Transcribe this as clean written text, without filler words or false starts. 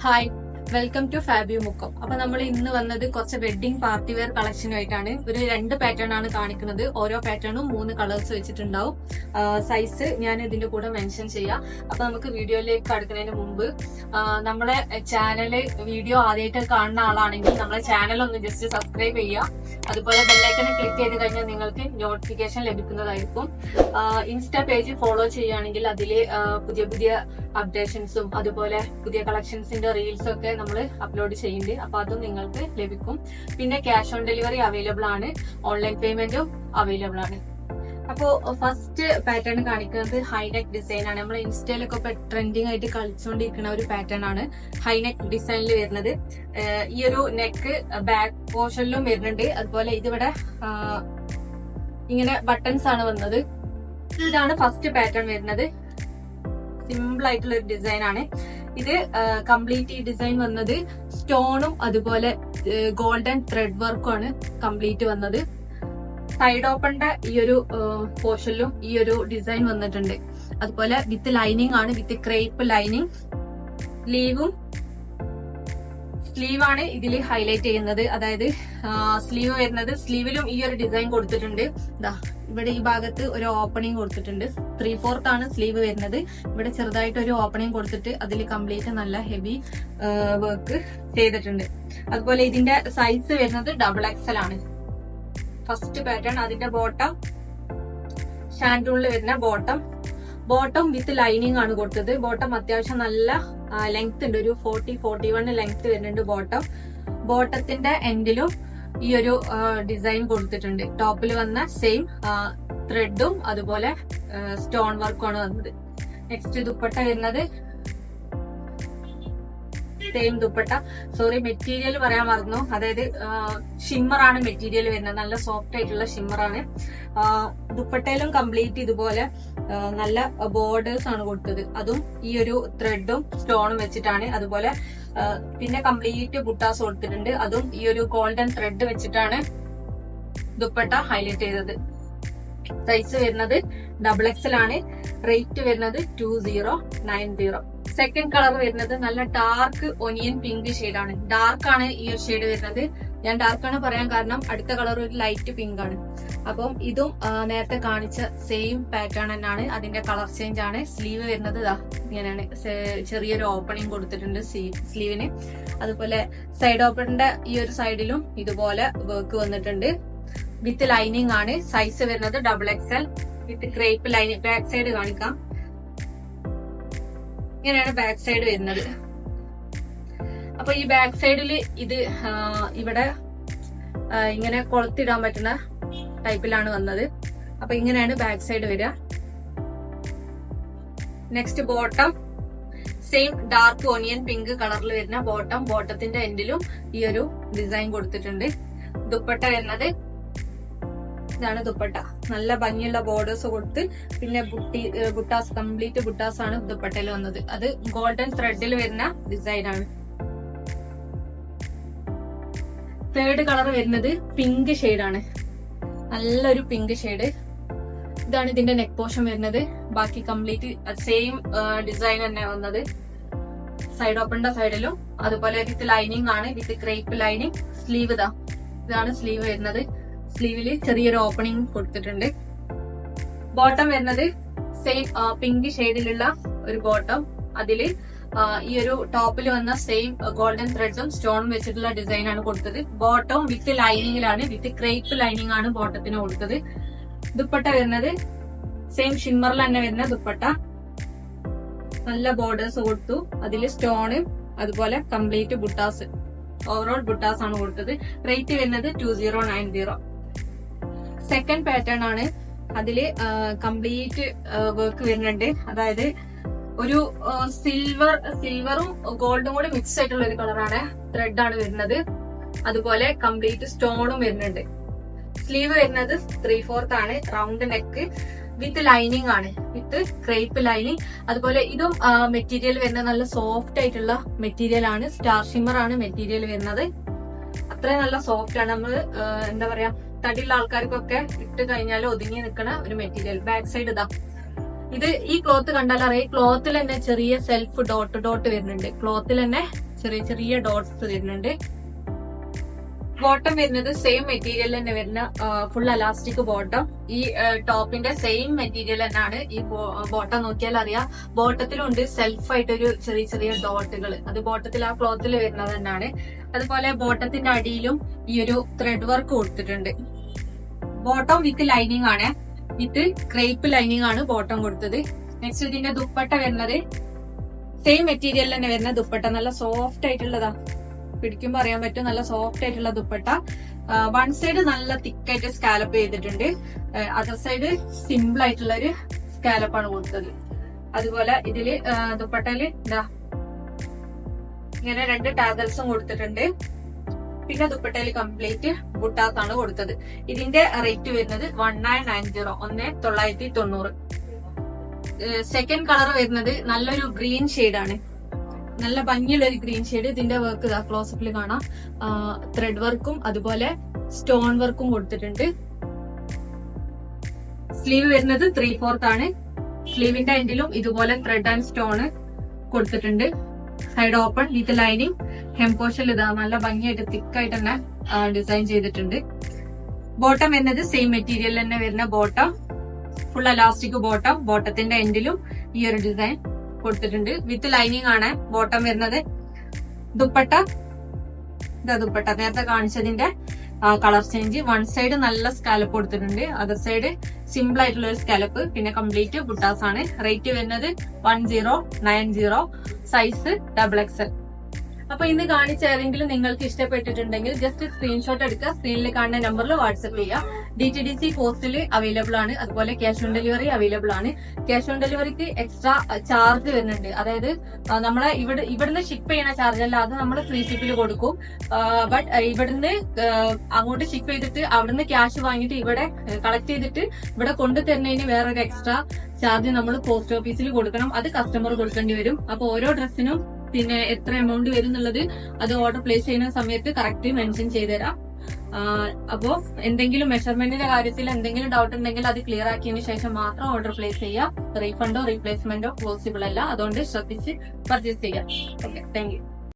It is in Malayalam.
Hi, welcome to Fabi Mukkam. അപ്പൊ നമ്മൾ ഇന്ന് വന്നത് കുറച്ച് വെഡിങ് പാർട്ടി വെയർ കളക്ഷനുമായിട്ടാണ്. ഒരു 2 പാറ്റേൺ ആണ് കാണിക്കുന്നത്. ഓരോ പാറ്റേണും 3 കളേഴ്സ് വെച്ചിട്ടുണ്ടാവും. സൈസ് ഞാൻ ഇതിന്റെ കൂടെ മെൻഷൻ ചെയ്യാം. അപ്പൊ നമുക്ക് വീഡിയോയിലേക്ക് കടക്കുന്നതിന് മുമ്പ് നമ്മുടെ ചാനല് വീഡിയോ ആദ്യമായിട്ട് കാണുന്ന ആളാണെങ്കിൽ നമ്മളെ ചാനൽ ഒന്ന് ജസ്റ്റ് സബ്സ്ക്രൈബ് ചെയ്യുക. അതുപോലെ ബെല്ലൈക്കനെ ക്ലിക്ക് ചെയ്ത് കഴിഞ്ഞാൽ നിങ്ങൾക്ക് നോട്ടിഫിക്കേഷൻ ലഭിക്കുന്നതായിരിക്കും. ഇൻസ്റ്റാ പേജ് ഫോളോ ചെയ്യുകയാണെങ്കിൽ അതിൽ പുതിയ പുതിയ അപ്ഡേഷൻസും അതുപോലെ പുതിയ കളക്ഷൻസിന്റെ റീൽസും ഒക്കെ നമ്മൾ അപ്ലോഡ് ചെയ്യുന്നുണ്ട്. അപ്പൊ അതും നിങ്ങൾക്ക് ലഭിക്കും. പിന്നെ ക്യാഷ് ഓൺ ഡെലിവറി അവൈലബിൾ ആണ്, ഓൺലൈൻ പേയ്മെന്റും അവൈലബിൾ ആണ്. അപ്പോ ഫസ്റ്റ് പാറ്റേൺ കാണിക്കുന്നത് ഹൈനെക്ക് ഡിസൈൻ ആണ്. നമ്മൾ ഇൻസ്റ്റയിലൊക്കെ ഇപ്പൊ ട്രെൻഡിങ് ആയിട്ട് കളിച്ചുകൊണ്ടിരിക്കുന്ന ഒരു പാറ്റേൺ ആണ് ഹൈനെക്ക് ഡിസൈനിൽ വരുന്നത്. ഈ ഒരു നെക്ക് ബാക്ക് പോർഷനിലും വരുന്നുണ്ട്. അതുപോലെ ഇതിവിടെ ഇങ്ങനെ ബട്ടൺസ് ആണ് വന്നത്. ഇതാണ് ഫസ്റ്റ് പാറ്റേൺ വരുന്നത്. സിമ്പിൾ ആയിട്ടുള്ള ഒരു ഡിസൈൻ ആണ് ഇത്. കംപ്ലീറ്റ് ഈ ഡിസൈൻ വന്നത് സ്റ്റോണും അതുപോലെ ഗോൾഡൻ ത്രെഡ് വർക്കും ആണ് കംപ്ലീറ്റ് വന്നത്. സൈഡ് ഓപ്പണിന്റെ ഈ ഒരു പോർഷനിലും ഈ ഒരു ഡിസൈൻ വന്നിട്ടുണ്ട്. അതുപോലെ വിത്ത് ലൈനിങ് ആണ്, വിത്ത് ക്രേപ്പ് ലൈനിങ്. സ്ലീവാണ് ഇതിൽ ഹൈലൈറ്റ് ചെയ്യുന്നത്. അതായത് സ്ലീവ് വരുന്നത്, സ്ലീവിലും ഈ ഒരു ഡിസൈൻ കൊടുത്തിട്ടുണ്ട്. ഇവിടെ ഈ ഭാഗത്ത് ഒരു ഓപ്പണിംഗ് കൊടുത്തിട്ടുണ്ട്. 3/4 ആണ് സ്ലീവ് വരുന്നത്. ഇവിടെ ചെറുതായിട്ട് ഒരു ഓപ്പണിംഗ് കൊടുത്തിട്ട് അതിൽ കംപ്ലീറ്റ് നല്ല ഹെവി വർക്ക് ചെയ്തിട്ടുണ്ട്. അതുപോലെ ഇതിന്റെ സൈസ് വരുന്നത് XXL ആണ്. First pattern. അതിന്റെ ബോട്ടം ഷാൻഡൂണിൽ വരുന്ന ബോട്ടം വിത്ത് ലൈനിങ് ആണ് കൊടുത്തത്. ബോട്ടം അത്യാവശ്യം നല്ല ലെങ്ത് ഉണ്ട്, ഒരു 40-41 ലെങ്ത് വരുന്നുണ്ട് ബോട്ടത്തിന്റെ എൻഡിലും ഈ ഒരു ഡിസൈൻ കൊടുത്തിട്ടുണ്ട്. ടോപ്പിൽ വന്ന സെയിം ത്രെഡും അതുപോലെ സ്റ്റോൺ വർക്കും ആണ് വന്നത്. നെക്സ്റ്റ് ദുപ്പട്ട വരുന്നത് സെയിം ദുപ്പട്ട. സോറി, മെറ്റീരിയൽ പറയാൻ മറന്നു. അതായത് ഷിമ്മർ ആണ് മെറ്റീരിയൽ വരുന്നത്. നല്ല സോഫ്റ്റ് ആയിട്ടുള്ള ഷിമ്മർ ആണ്. ദുപ്പട്ടയിലും കംപ്ലീറ്റ് ഇതുപോലെ നല്ല ബോർഡേഴ്സ് ആണ് കൊടുത്തത്. അതും ഈ ഒരു ത്രെഡും സ്റ്റോണും വെച്ചിട്ടാണ്. അതുപോലെ പിന്നെ കംപ്ലീറ്റ് ബുട്ടാസ് കൊടുത്തിട്ടുണ്ട്. അതും ഈ ഒരു ഗോൾഡൻ ത്രെഡ് വെച്ചിട്ടാണ് ദുപ്പട്ട ഹൈലൈറ്റ് ചെയ്തത്. സൈസ് വരുന്നത് XXL ആണ്. റേറ്റ് വരുന്നത് 2090. സെക്കൻഡ് കളർ വരുന്നത് നല്ല ഡാർക്ക് ഒനിയൻ പിങ്ക് ഷെയ്ഡാണ്. ഡാർക്ക് ആണ് ഈ ഒരു ഷെയ്ഡ് വരുന്നത്. ഞാൻ ഡാർക്ക് ആണ് പറയാൻ കാരണം അടുത്ത കളർ ഒരു ലൈറ്റ് പിങ്ക് ആണ്. അപ്പം ഇതും നേരത്തെ കാണിച്ച സെയിം പാറ്റേൺ തന്നെയാണ്. അതിന്റെ കളർ ചേഞ്ച് ആണ്. സ്ലീവ് വരുന്നത് ഇങ്ങനെയാണ്. ചെറിയൊരു ഓപ്പണിംഗ് കൊടുത്തിട്ടുണ്ട് സ്ലീവിന്. അതുപോലെ സൈഡ് ഓപ്പണിന്റെ ഈ ഒരു സൈഡിലും ഇതുപോലെ വർക്ക് വന്നിട്ടുണ്ട്. വിത്ത് ലൈനിങ് ആണ്. സൈസ് വരുന്നത് XXL വിത്ത് ക്രേപ്പ് ലൈനിങ്. ബാക്ക് സൈഡ് കാണിക്കാം. ഇങ്ങനെയാണ് ബാക്ക് സൈഡ് വരുന്നത്. അപ്പൊ ഈ ബാക്ക് സൈഡില് ഇത് ഇവിടെ ഇങ്ങനെ കൊളുത്തിടാൻ പറ്റുന്ന ടൈപ്പിലാണ് വന്നത്. അപ്പൊ ഇങ്ങനെയാണ് ബാക്ക് സൈഡ് വരിക. Next bottom same dark onion pink കളറിൽ വരുന്ന ബോട്ടത്തിന്റെ എൻഡിലും ഈ ഒരു ഡിസൈൻ കൊടുത്തിട്ടുണ്ട്. ദുപ്പട്ട വരുന്നത് ഇതാണ് ദുപ്പട്ട. നല്ല ഭംഗിയുള്ള ബോർഡേഴ്സ് കൊടുത്ത് പിന്നെ ബുട്ടാസ്, കംപ്ലീറ്റ് ബുട്ടാസ് ആണ് ദുപ്പട്ടയിൽ വന്നത്. അത് ഗോൾഡൻ ത്രെഡിൽ വരുന്ന ഡിസൈൻ ആണ്. തേർഡ് കളർ വരുന്നത് പിങ്ക് ഷെയ്ഡാണ്. നല്ലൊരു പിങ്ക് ഷെയ്ഡ്. ഇതാണ് ഇതിന്റെ നെക്ക് പോർഷൻ വരുന്നത്. ബാക്കി കംപ്ലീറ്റ് സെയിം ഡിസൈൻ തന്നെ വന്നത്. സൈഡ് ഓപ്പണിന്റെ സൈഡിലും അതുപോലെ വിത്ത് ലൈനിങ് ആണ്, വിത്ത് ക്രേപ്പ് ലൈനിങ്. സ്ലീവ് ഇതാണ് സ്ലീവ് വരുന്നത്. സ്ലീവില് ചെറിയൊരു ഓപ്പണിംഗ് കൊടുത്തിട്ടുണ്ട്. ബോട്ടം വരുന്നത് സെയിം പിങ്ക് ഷെയ്ഡിലുള്ള ഒരു ബോട്ടം. അതില് ഈ ഒരു ടോപ്പിൽ വന്ന സെയിം ഗോൾഡൻ ത്രെഡ്സും സ്റ്റോണും വെച്ചിട്ടുള്ള ഡിസൈൻ ആണ് കൊടുത്തത്. ബോട്ടം വിത്ത് ലൈനിങ്ങിലാണ്, വിത്ത് ക്രേപ്പ് ലൈനിങ് ആണ് ബോട്ടത്തിന് കൊടുത്തത്. ദുപ്പട്ട വരുന്നത് സെയിം ഷിമ്മറിൽ തന്നെ വരുന്ന ദുപ്പട്ട. നല്ല ബോർഡേഴ്സ് കൊടുത്തു. അതില് സ്റ്റോണ് അതുപോലെ കംപ്ലീറ്റ് ബുട്ടാസ്, ഓവറോൾ ബുട്ടാസ് ആണ് കൊടുത്തത്. റേറ്റ് വരുന്നത് 2090. സെക്കൻഡ് പാറ്റേൺ ആണ്. അതില് കംപ്ലീറ്റ് വർക്ക് വരുന്നുണ്ട്. അതായത് ഒരു സിൽവറും ഗോൾഡും കൂടി മിക്സ് ആയിട്ടുള്ള ഒരു കളറാണ്. ത്രെഡ് ആണ് വരുന്നത്. അതുപോലെ കംപ്ലീറ്റ് സ്റ്റോണും വരുന്നുണ്ട്. സ്ലീവ് വരുന്നത് 3/4 ആണ്. റൗണ്ട് നെക്ക് വിത്ത് ലൈനിങ് ആണ്, വിത്ത് ക്രേപ്പ് ലൈനിങ്. അതുപോലെ ഇതും മെറ്റീരിയൽ വരുന്നത് നല്ല സോഫ്റ്റ് ആയിട്ടുള്ള മെറ്റീരിയൽ ആണ്. സ്റ്റാർ ഷിമ്മർ ആണ് മെറ്റീരിയൽ വരുന്നത്. അത്രയും നല്ല സോഫ്റ്റ് ആണ്. നമ്മള് എന്താ പറയാ, തടിയുള്ള ആൾക്കാർക്കൊക്കെ ഇട്ട് കഴിഞ്ഞാൽ ഒതുങ്ങി നിൽക്കുന്ന ഒരു മെറ്റീരിയൽ. ബാക്ക് സൈഡ് ഇത് ഈ ക്ലോത്ത് കണ്ടാൽ അറിയാം. ക്ലോത്തിൽ തന്നെ ചെറിയ സെൽഫ് ഡോട്ട് വരുന്നുണ്ട്. ക്ലോത്തിൽ തന്നെ ചെറിയ ചെറിയ ഡോട്ട്സ് വരുന്നുണ്ട്. ബോട്ടം വരുന്നത് സെയിം മെറ്റീരിയൽ തന്നെ വരുന്ന ഫുൾ അലാസ്റ്റിക് ബോട്ടം. ഈ ടോപ്പിന്റെ സെയിം മെറ്റീരിയൽ തന്നെയാണ്. ഈ ബോട്ടം നോക്കിയാൽ അറിയാം, ബോട്ടത്തിലുണ്ട് സെൽഫായിട്ടൊരു ചെറിയ ചെറിയ ഡോട്ടുകൾ. അത് ബോട്ടത്തിൽ ആ ക്ലോത്തിൽ വരുന്നത് തന്നെയാണ്. അതുപോലെ ബോട്ടത്തിന്റെ അടിയിലും ഈ ഒരു ത്രെഡ് വർക്ക് കൊടുത്തിട്ടുണ്ട്. ബോട്ടം വിത്ത് ലൈനിങ് ആണ്, വിത്ത് ക്രേപ്പ് ലൈനിങ് ആണ് ബോട്ടം കൊടുത്തത്. നെക്സ്റ്റ് ഇതിന്റെ ദുപ്പട്ട വരുന്നത് സെയിം മെറ്റീരിയൽ തന്നെ വരുന്ന ദുപ്പട്ട. നല്ല സോഫ്റ്റ് ആയിട്ടുള്ളതാ, പിടിക്കുമ്പോ അറിയാൻ പറ്റും. നല്ല സോഫ്റ്റ് ആയിട്ടുള്ള ദുപ്പട്ട. വൺ സൈഡ് നല്ല തിക്കായിട്ട് സ്കാലപ്പ് ചെയ്തിട്ടുണ്ട്, അതർ സൈഡ് സിമ്പിൾ ആയിട്ടുള്ള ഒരു സ്കാലപ്പാണ് കൊടുത്തത്. അതുപോലെ ഇതില് ദുപ്പട്ടയില് ഇങ്ങനെ 2 ടാസൽസും കൊടുത്തിട്ടുണ്ട്. പിന്നെ ദുപ്പട്ടയിൽ കംപ്ലീറ്റ് ബുട്ടാസാണ് കൊടുത്തത്. ഇതിന്റെ റേറ്റ് വരുന്നത് 1990, 1990. സെക്കൻഡ് കളർ വരുന്നത് നല്ലൊരു ഗ്രീൻ ഷെയ്ഡാണ്, നല്ല ഭംഗിയുള്ള ഒരു ഗ്രീൻ ഷെയ്ഡ്. ഇതിന്റെ വർക്ക് ക്ലോസപ്പിൽ കാണാം. ത്രെഡ് വർക്കും അതുപോലെ സ്റ്റോൺ വർക്കും കൊടുത്തിട്ടുണ്ട്. സ്ലീവ് വരുന്നത് 3/4 ആണ്. സ്ലീവിന്റെ എൻഡിലും ഇതുപോലെ ത്രെഡ് ആൻഡ് സ്റ്റോൺ കൊടുത്തിട്ടുണ്ട്. Side open with lining. Hem portion ഇതാ നല്ല ഭംഗിയായിട്ട് തിക്കായിട്ട് തന്നെ ഡിസൈൻ ചെയ്തിട്ടുണ്ട്. ബോട്ടം വരുന്നത് സെയിം മെറ്റീരിയൽ തന്നെ വരുന്ന ബോട്ടം, ഫുൾ അലാസ്റ്റിക് ബോട്ടം. ബോട്ടത്തിന്റെ എൻഡിലും ഈ ഒരു ഡിസൈൻ കൊടുത്തിട്ടുണ്ട്. വിത്ത് ലൈനിങ് ആണ് ബോട്ടം വരുന്നത്. ദുപ്പട്ട ദുപ്പട്ട നേരത്തെ കാണിച്ചതിന്റെ കളർ ചേഞ്ച്. വൺ സൈഡ് നല്ല സ്കാലപ്പ് കൊടുത്തിട്ടുണ്ട്, അതർ സൈഡ് സിമ്പിൾ ആയിട്ടുള്ള ഒരു സ്കാലപ്പ്. പിന്നെ കംപ്ലീറ്റ് ബുട്ടാസ് ആണ്. റേറ്റ് വരുന്നത് 1090, സൈസ് XXL. അപ്പൊ ഇന്ന് കാണിച്ച ഏതെങ്കിലും നിങ്ങൾക്ക് ഇഷ്ടപ്പെട്ടിട്ടുണ്ടെങ്കിൽ ജസ്റ്റ് സ്ക്രീൻഷോട്ട് എടുക്കുക, സ്ക്രീനിൽ കാണുന്ന നമ്പറിൽ വാട്സ്ആപ്പ് ചെയ്യാം. DTDC പോസ്റ്റിൽ അവൈലബിൾ ആണ്, അതുപോലെ ക്യാഷ് ഓൺ ഡെലിവറി അവൈലബിൾ ആണ്. ക്യാഷ് ഓൺ ഡെലിവറിക്ക് എക്സ്ട്രാ ചാർജ് വരുന്നുണ്ട്. അതായത് നമ്മളെ ഇവിടുന്ന് ഷിപ്പ് ചെയ്യുന്ന ചാർജ് അല്ല, അത് നമ്മൾ ഫ്രീ ഷിപ്പിൽ കൊടുക്കും. ബട്ട് ഇവിടുന്ന് അങ്ങോട്ട് ഷിപ്പ് ചെയ്തിട്ട് അവിടുന്ന് ക്യാഷ് വാങ്ങിയിട്ട് ഇവിടെ കളക്ട് ചെയ്തിട്ട് ഇവിടെ കൊണ്ടുതരുന്നതിന് വേറൊരു എക്സ്ട്രാ ചാർജ് നമ്മൾ പോസ്റ്റ് ഓഫീസിൽ കൊടുക്കണം. അത് കസ്റ്റമർ കൊടുക്കേണ്ടി വരും. അപ്പൊ ഓരോ ഡ്രസ്സിനും പിന്നെ എത്ര എമൗണ്ട് വരും എന്നുള്ളത് അത് ഓർഡർ പ്ലേസ് ചെയ്യുന്ന സമയത്ത് കറക്റ്റ് മെൻഷൻ ചെയ്തുതരാം. അപ്പോ എന്തെങ്കിലും മെഷർമെന്റിന്റെ കാര്യത്തിൽ എന്തെങ്കിലും ഡൗട്ട് ഉണ്ടെങ്കിൽ അത് ക്ലിയർ ആക്കിയതിനു ശേഷം മാത്രം ഓർഡർ പ്ലേസ് ചെയ്യാം. റീഫണ്ടോ റീപ്ലേസ്മെന്റോ പോസിബിൾ അല്ല, അതുകൊണ്ട് ശ്രദ്ധിച്ച് പർച്ചേസ് ചെയ്യാം. Okay, thank you.